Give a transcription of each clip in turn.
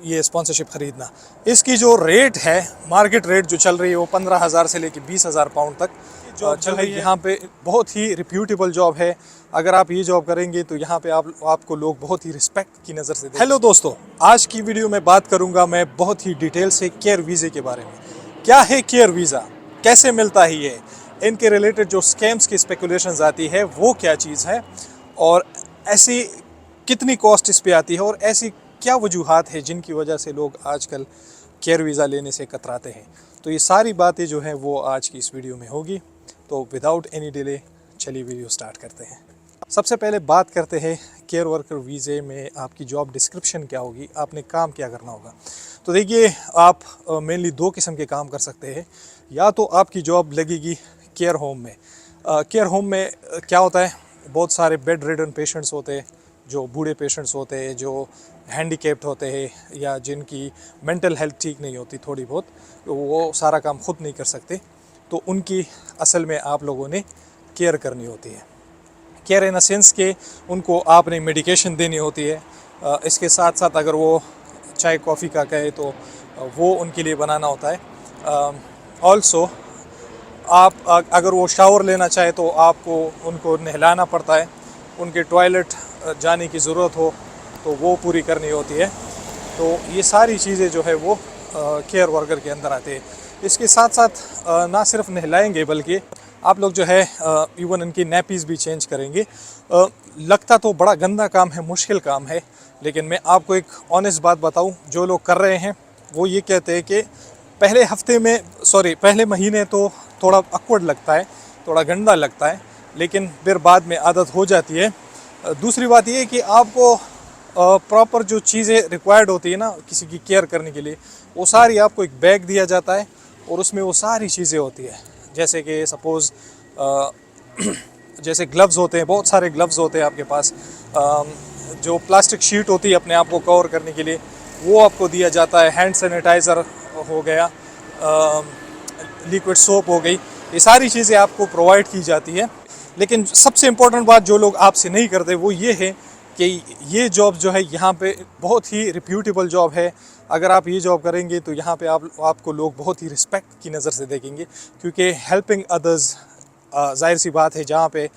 ये स्पॉन्सरशिप ख़रीदना। इसकी जो रेट है, मार्केट रेट जो चल रही है वो 15,000 से लेकर 20,000 पाउंड तक जॉब चल रही है। यहाँ पे बहुत ही रिप्यूटेबल जॉब है। अगर आप ये जॉब करेंगे तो यहाँ पे आपको लोग बहुत ही रिस्पेक्ट की नज़र से देखेंगे। हेलो दोस्तों, आज की वीडियो में बात करूँगा मैं बहुत ही डिटेल से केयर वीज़े के बारे में। क्या है केयर वीज़ा, कैसे मिलता है ये, इनके रिलेटेड जो स्कैम्स की स्पेकुलेशंस आती है वो क्या चीज़ है, और ऐसी कितनी कॉस्ट इस पे आती है, और ऐसी क्या वजूहात है जिनकी वजह से लोग आजकल केयर वीज़ा लेने से कतराते हैं। तो ये सारी बातें जो हैं वो आज की इस वीडियो में होगी। तो विदाउट एनी डिले चलिए वीडियो स्टार्ट करते हैं। सबसे पहले बात करते हैं केयर वर्कर वीज़े में आपकी जॉब डिस्क्रिप्शन क्या होगी, आपने काम क्या करना होगा। तो देखिए, आप मेनली दो किस्म के काम कर सकते हैं। या तो आपकी जॉब लगेगी केयर होम में। केयर होम में क्या होता है, बहुत सारे बेड रिडन पेशेंट्स होते हैं, जो बूढ़े पेशेंट्स होते हैं, जो हैंडीकेप्ड होते हैं, या जिनकी मेंटल हेल्थ ठीक नहीं होती थोड़ी बहुत, तो वो सारा काम खुद नहीं कर सकते। तो उनकी असल में आप लोगों ने केयर करनी होती है। केयर इन अ सेंस के उनको आपने मेडिकेशन देनी होती है। इसके साथ साथ अगर वो चाय कॉफ़ी का कहे तो वो उनके लिए बनाना होता है। ऑल्सो आप अगर वो शावर लेना चाहे तो आपको उनको नहलाना पड़ता है। उनके टॉयलेट जाने की ज़रूरत हो तो वो पूरी करनी होती है। तो ये सारी चीज़ें जो है वो केयर वर्कर के अंदर आते हैं। इसके साथ साथ ना सिर्फ नहलाएंगे बल्कि आप लोग जो है इवन इनकी नैपीज़ भी चेंज करेंगे। लगता तो बड़ा गंदा काम है, मुश्किल काम है, लेकिन मैं आपको एक ऑनेस्ट बात बताऊं, जो लोग कर रहे हैं वो ये कहते हैं कि पहले महीने तो थोड़ा awkward लगता है, थोड़ा गंदा लगता है, लेकिन फिर बाद में आदत हो जाती है। दूसरी बात ये है कि आपको प्रॉपर जो चीज़ें रिक्वायर्ड होती है ना किसी की केयर करने के लिए, वो सारी आपको एक बैग दिया जाता है और उसमें वो सारी चीज़ें होती है। जैसे कि सपोज़ जैसे ग्लव्स होते हैं, बहुत सारे ग्लव्स होते हैं आपके पास। जो प्लास्टिक शीट होती है अपने आप को कवर करने के लिए, वो आपको दिया जाता है। हैंड सैनिटाइज़र हो गया, लिक्विड सोप हो गई, ये सारी चीज़ें आपको प्रोवाइड की जाती है। लेकिन सबसे इम्पोर्टेंट बात जो लोग आपसे नहीं करते वो ये है कि ये जॉब जो है यहाँ पे बहुत ही रिप्यूटेबल जॉब है। अगर आप ये जॉब करेंगे तो यहाँ पे आपको लोग बहुत ही रिस्पेक्ट की नज़र से देखेंगे, क्योंकि हेल्पिंग अदर्स, जाहिर सी बात है, जहाँ पे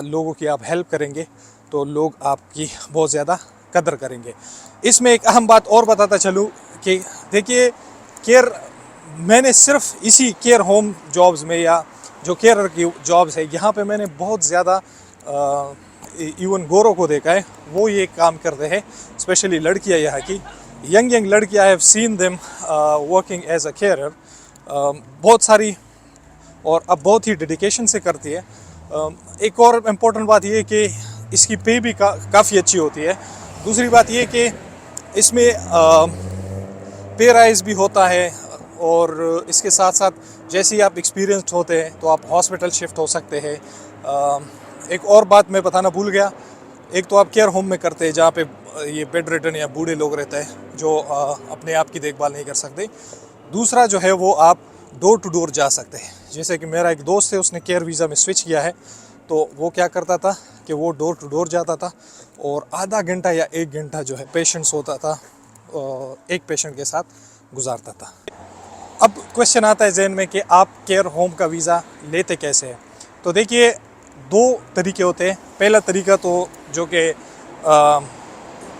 लोगों की आप हेल्प करेंगे तो लोग आपकी बहुत ज़्यादा कदर करेंगे। इसमें एक अहम बात और बताता चलूँ कि देखिए, मैंने सिर्फ इसी केयर होम जॉब्स में या जो केयर की जॉब्स है यहाँ पे मैंने बहुत ज़्यादा इवन गोरों को देखा है, वो ये काम करते हैं। स्पेशली लड़कियाँ यहाँ की यंग लड़कियाँ, I have seen them working as a carer, बहुत सारी, और अब बहुत ही डेडिकेशन से करती है। एक और इम्पोर्टेंट बात ये है कि इसकी पे भी काफ़ी अच्छी होती है। दूसरी बात ये कि इसमें पे राइज भी होता है, और इसके साथ साथ जैसे ही आप एक्सपीरियंस्ड होते हैं तो आप हॉस्पिटल शिफ्ट हो सकते हैं। एक और बात मैं बताना भूल गया, एक तो आप केयर होम में करते हैं जहाँ पे ये बेड रिडन या बूढ़े लोग रहते हैं जो अपने आप की देखभाल नहीं कर सकते। दूसरा जो है वो आप डोर टू डोर जा सकते हैं। जैसे कि मेरा एक दोस्त है, उसने केयर वीज़ा में स्विच किया है, तो वो क्या करता था कि वो डोर टू डोर जाता था और आधा घंटा या 1 घंटा जो है पेशेंट्स होता था, एक पेशेंट के साथ गुजारता था। अब क्वेश्चन आता है जहन में कि आप केयर होम का वीज़ा लेते कैसे हैं। तो देखिए, 2 तरीके होते हैं। पहला तरीका तो जो कि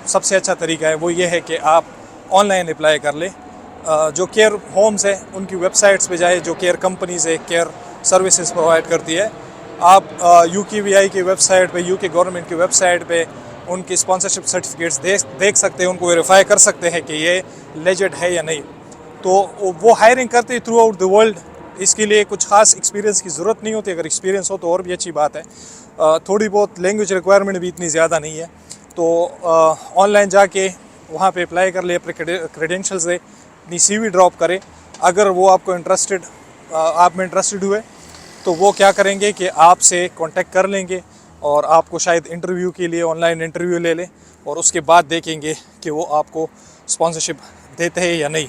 सबसे अच्छा तरीका है वो ये है कि आप ऑनलाइन अप्लाई कर लें। जो केयर होम्स हैं उनकी वेबसाइट्स पे जाए, जो केयर कंपनीज़ है, केयर सर्विसेज प्रोवाइड करती है। आप UKVI की वेबसाइट पे, UK गवर्नमेंट की वेबसाइट पे उनकी स्पॉन्सरशिप सर्टिफिकेट्स देख सकते हैं, उनको वेरीफाई कर सकते हैं कि ये लेजिट है या नहीं। तो वो हायरिंग करते हैं थ्रू आउट द वर्ल्ड। इसके लिए कुछ खास एक्सपीरियंस की ज़रूरत नहीं होती, अगर एक्सपीरियंस हो तो और भी अच्छी बात है। थोड़ी बहुत लैंग्वेज रिक्वायरमेंट भी इतनी ज़्यादा नहीं है। तो ऑनलाइन जाके वहाँ पे अप्लाई कर ले, अपने क्रेडेंशियल्स दे, अपनी CV ड्रॉप करें। अगर वो आप में इंटरेस्टेड हुए तो वो क्या करेंगे कि आपसे कांटेक्ट कर लेंगे और आपको शायद इंटरव्यू के लिए ऑनलाइन इंटरव्यू ले लें, और उसके बाद देखेंगे कि वो आपको स्पॉन्सरशिप देते हैं या नहीं।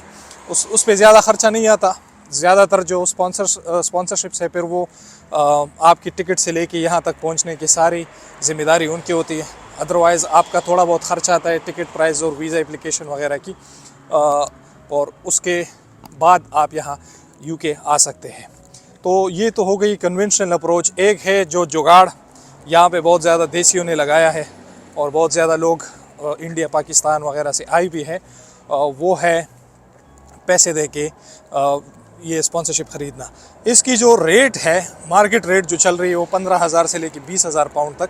उस पे ज़्यादा ख़र्चा नहीं आता। ज़्यादातर जो स्पॉन्सरशिप्स है फिर वो आपकी टिकट से लेके यहाँ तक पहुँचने की सारी ज़िम्मेदारी उनकी होती है। अदरवाइज़ आपका थोड़ा बहुत खर्चा आता है टिकट प्राइस और वीज़ा एप्लीकेशन वगैरह की, और उसके बाद आप यहाँ यूके आ सकते हैं। तो ये तो हो गई कन्वेंशनल अप्रोच। एक है जो जुगाड़ यहाँ पे बहुत ज़्यादा देसियों ने लगाया है और बहुत ज़्यादा लोग इंडिया पाकिस्तान वगैरह से आए भी हैं, वो है पैसे दे के ये स्पॉन्सरशिप ख़रीदना। इसकी जो रेट है, मार्केट रेट जो चल रही है, वो 15,000 से लेकर 20,000 पाउंड तक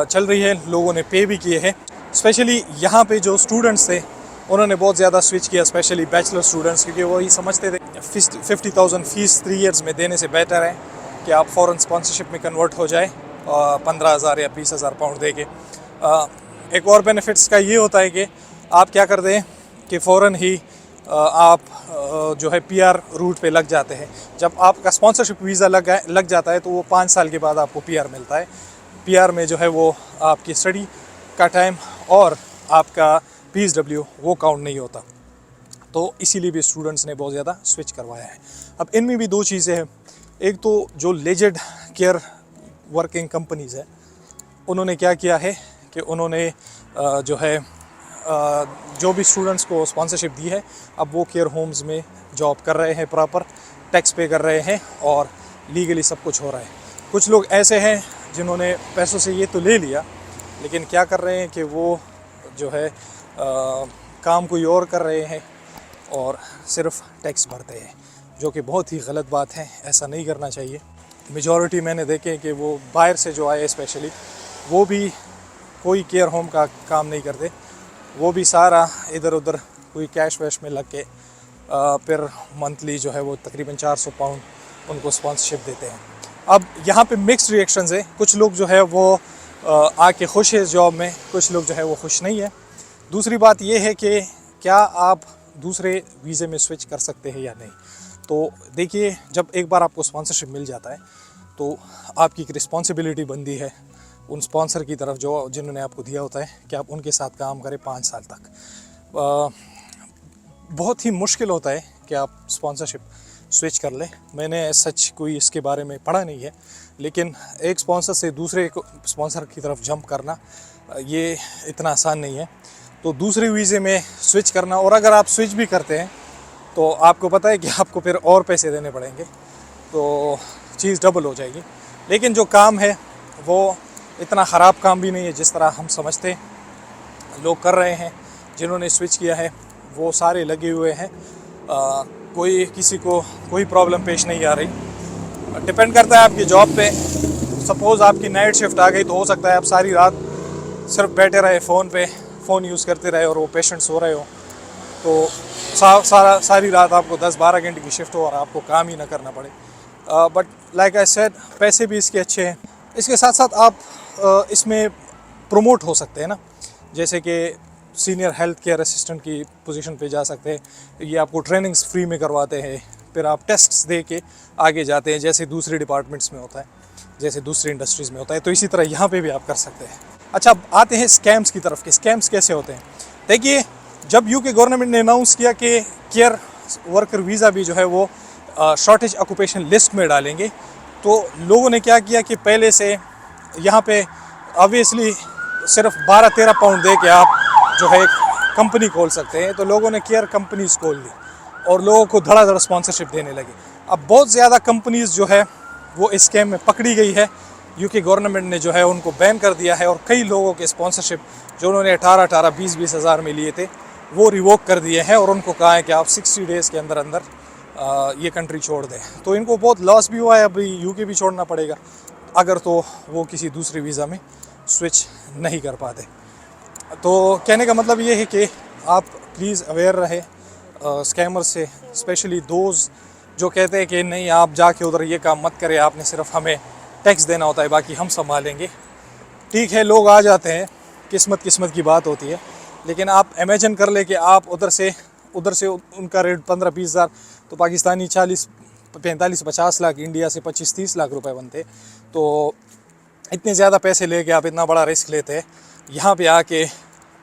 चल रही है। लोगों ने पे भी किए हैं। स्पेशली यहाँ पे जो स्टूडेंट्स थे उन्होंने बहुत ज़्यादा स्विच किया, स्पेशली बैचलर स्टूडेंट्स, क्योंकि वो ये समझते थे 50,000 फ़ीस 3 ईयर्स में देने से बेटर है कि आप फ़ौरन स्पॉन्सरशिप में कन्वर्ट हो जाए 15,000 या 20,000 पाउंड दे के। एक और बेनिफिट्स का ये होता है कि आप क्या कर दें कि फ़ौरन ही आप जो है पीआर रूट पे लग जाते हैं। जब आपका स्पॉन्सरशिप वीज़ा लग जाता है तो वो 5 साल के बाद आपको पीआर मिलता है। पीआर में जो है वो आपकी स्टडी का टाइम और आपका PSW वो काउंट नहीं होता। तो इसीलिए भी स्टूडेंट्स ने बहुत ज़्यादा स्विच करवाया है। अब इनमें भी 2 चीज़ें हैं। एक तो जो लेजेंड केयर वर्किंग कंपनीज़ है, उन्होंने क्या किया है कि उन्होंने जो है जो भी स्टूडेंट्स को स्पॉन्सरशिप दी है, अब वो केयर होम्स में जॉब कर रहे हैं, प्रॉपर टैक्स पे कर रहे हैं और लीगली सब कुछ हो रहा है। कुछ लोग ऐसे हैं जिन्होंने पैसों से ये तो ले लिया, लेकिन क्या कर रहे हैं कि वो जो है काम कोई और कर रहे हैं और सिर्फ टैक्स भरते हैं, जो कि बहुत ही गलत बात है। ऐसा नहीं करना चाहिए। मेजॉरिटी मैंने देखे कि वो बाहर से जो आए स्पेशली, वो भी कोई केयर होम का काम नहीं करते। वो भी सारा इधर उधर कोई कैश वैश में लग के फिर मंथली जो है वो तकरीबन 400 पाउंड उनको स्पॉन्सरशिप देते हैं। अब यहाँ पे मिक्स्ड रिएक्शंस है। कुछ लोग जो है वो आके खुश है इस जॉब में, कुछ लोग जो है वो खुश नहीं है। दूसरी बात ये है कि क्या आप दूसरे वीज़े में स्विच कर सकते हैं या नहीं। तो देखिए, जब एक बार आपको स्पॉन्सरशिप मिल जाता है तो आपकी एक रिस्पॉन्सिबिलिटी बनती है उन स्पॉन्सर की तरफ जो जिन्होंने आपको दिया होता है कि आप उनके साथ काम करें 5 साल तक। बहुत ही मुश्किल होता है कि आप स्पॉन्सरशिप स्विच कर लें। मैंने सच कोई इसके बारे में पढ़ा नहीं है, लेकिन एक स्पॉन्सर से दूसरे स्पॉन्सर की तरफ जंप करना ये इतना आसान नहीं है। तो दूसरे वीज़े में स्विच करना, और अगर आप स्विच भी करते हैं तो आपको पता है कि आपको फिर और पैसे देने पड़ेंगे, तो चीज़ डबल हो जाएगी। लेकिन जो काम है वो इतना ख़राब काम भी नहीं है जिस तरह हम समझते लोग कर रहे हैं। जिन्होंने स्विच किया है वो सारे लगे हुए हैं, कोई किसी को कोई प्रॉब्लम पेश नहीं आ रही। डिपेंड करता है आपकी जॉब पे। सपोज़ आपकी नाइट शिफ्ट आ गई तो हो सकता है आप सारी रात सिर्फ बैठे रहे फ़ोन यूज़ करते रहे और वो पेशेंट सो रहे हो, तो सारी रात आपको 10-12 घंटे की शिफ्ट हो और आपको काम ही ना करना पड़े। बट लाइक आई सेड, पैसे भी इसके अच्छे हैं। इसके साथ साथ आप इसमें प्रमोट हो सकते हैं ना, जैसे कि सीनियर हेल्थ केयर असिस्टेंट की पोजीशन पे जा सकते हैं। ये आपको ट्रेनिंग्स फ्री में करवाते हैं, फिर आप टेस्ट्स दे के आगे जाते हैं, जैसे दूसरे डिपार्टमेंट्स में होता है, जैसे दूसरी इंडस्ट्रीज़ में होता है। तो इसी तरह यहाँ पे भी आप कर सकते हैं। अच्छा, अब आते हैं स्कैम्स की तरफ कि स्कैम्स कैसे होते हैं। देखिए, जब यूके गवर्नमेंट ने अनाउंस किया कि केयर वर्कर वीज़ा भी जो है वो शॉर्टेज ऑक्यूपेशन लिस्ट में डालेंगे, तो लोगों ने क्या किया कि पहले से यहाँ पे ऑब्वियसली सिर्फ 12-13 पाउंड दे के आप जो है एक कंपनी खोल सकते हैं। तो लोगों ने केयर कंपनीज खोल ली और लोगों को धड़ाधड़ स्पॉन्सरशिप देने लगे। अब बहुत ज़्यादा कंपनीज जो है वो इस स्कैम में पकड़ी गई है। यूके गवर्नमेंट ने जो है उनको बैन कर दिया है और कई लोगों के स्पॉन्सरशिप जो उन्होंने 18-18, 20-20 हज़ार में लिए थे वो रिवोक कर दिए हैं और उनको कहा है कि आप 60 डेज़ के अंदर अंदर ये कंट्री छोड़ दें। तो इनको बहुत लॉस भी हुआ है। अभी यूके भी छोड़ना पड़ेगा अगर तो वो किसी दूसरे वीज़ा में स्विच नहीं कर पाते। तो कहने का मतलब ये है कि आप प्लीज़ अवेयर रहे स्कैमर से, स्पेशली दोज जो कहते हैं कि नहीं आप जाके उधर ये काम मत करें, आपने सिर्फ हमें टैक्स देना होता है, बाकी हम संभालेंगे। ठीक है, लोग आ जाते हैं, किस्मत की बात होती है। लेकिन आप इमेजिन कर ले कि आप उधर से उनका रेट 15-20 हज़ार, तो पाकिस्तानी 40-45-50 लाख, इंडिया से 25-30 लाख रुपए बनते। तो इतने ज़्यादा पैसे लेके आप इतना बड़ा रिस्क लेते हैं यहाँ पे आके।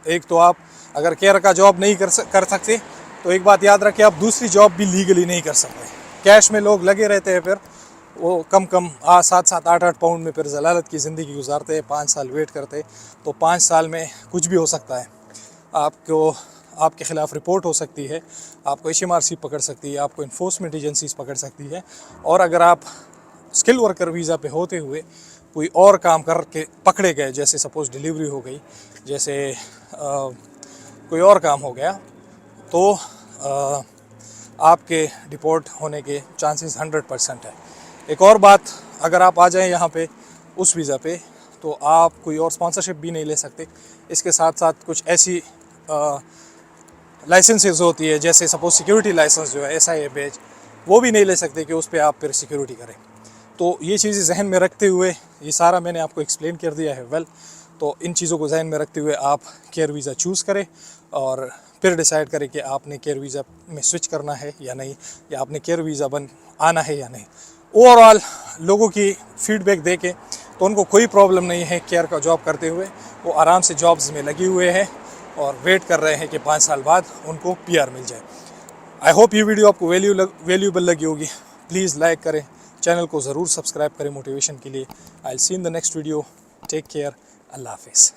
एक तो आप अगर केयर का जॉब नहीं कर सकते तो एक बात याद रखें, आप दूसरी जॉब भी लीगली नहीं कर सकते। कैश में लोग लगे रहते हैं, फिर वो कम 7-7 8-8 पाउंड में फिर जलालत की ज़िंदगी गुजारते हैं, 5 साल वेट करते। तो 5 साल में कुछ भी हो सकता है। आपको आपके ख़िलाफ़ रिपोर्ट हो सकती है, आपको HMRC पकड़ सकती है, आपको इन्फोर्समेंट एजेंसीज पकड़ सकती है। और अगर आप स्किल वर्कर वीज़ा पे होते हुए कोई और काम करके पकड़े गए, जैसे सपोज़ डिलीवरी हो गई, जैसे कोई और काम हो गया, तो आपके डिपोर्ट होने के चांसेस 100% है। एक और बात, अगर आप आ जाएं यहाँ पे उस वीज़ा पे, तो आप कोई और स्पॉन्सरशिप भी नहीं ले सकते। इसके साथ साथ कुछ ऐसी लाइसेंसेस होती है, जैसे सपोज सिक्योरिटी लाइसेंस जो है SIA बैच, वो भी नहीं ले सकते कि उस पर आप फिर सिक्योरिटी करें। तो ये चीज़ें जहन में रखते हुए, ये सारा मैंने आपको एक्सप्लेन कर दिया है वेल। तो इन चीज़ों को जहन में रखते हुए आप केयर वीज़ा चूज़ करें और फिर डिसाइड करें कि आपने केयर वीज़ा में स्विच करना है या नहीं, या आपने केयर वीज़ा आना है या नहीं। ओवरऑल लोगों की फीडबैक दे के तो उनको कोई प्रॉब्लम नहीं है केयर का जॉब करते हुए। वो आराम से जॉब्स में लगे हुए हैं और वेट कर रहे हैं कि 5 साल बाद उनको PR मिल जाए। आई होप ये वीडियो आपको वैल्यूएबल लगी होगी। प्लीज़ लाइक करें, चैनल को ज़रूर सब्सक्राइब करें मोटिवेशन के लिए। I will see in the next video. Take care. Allah हाफिज़।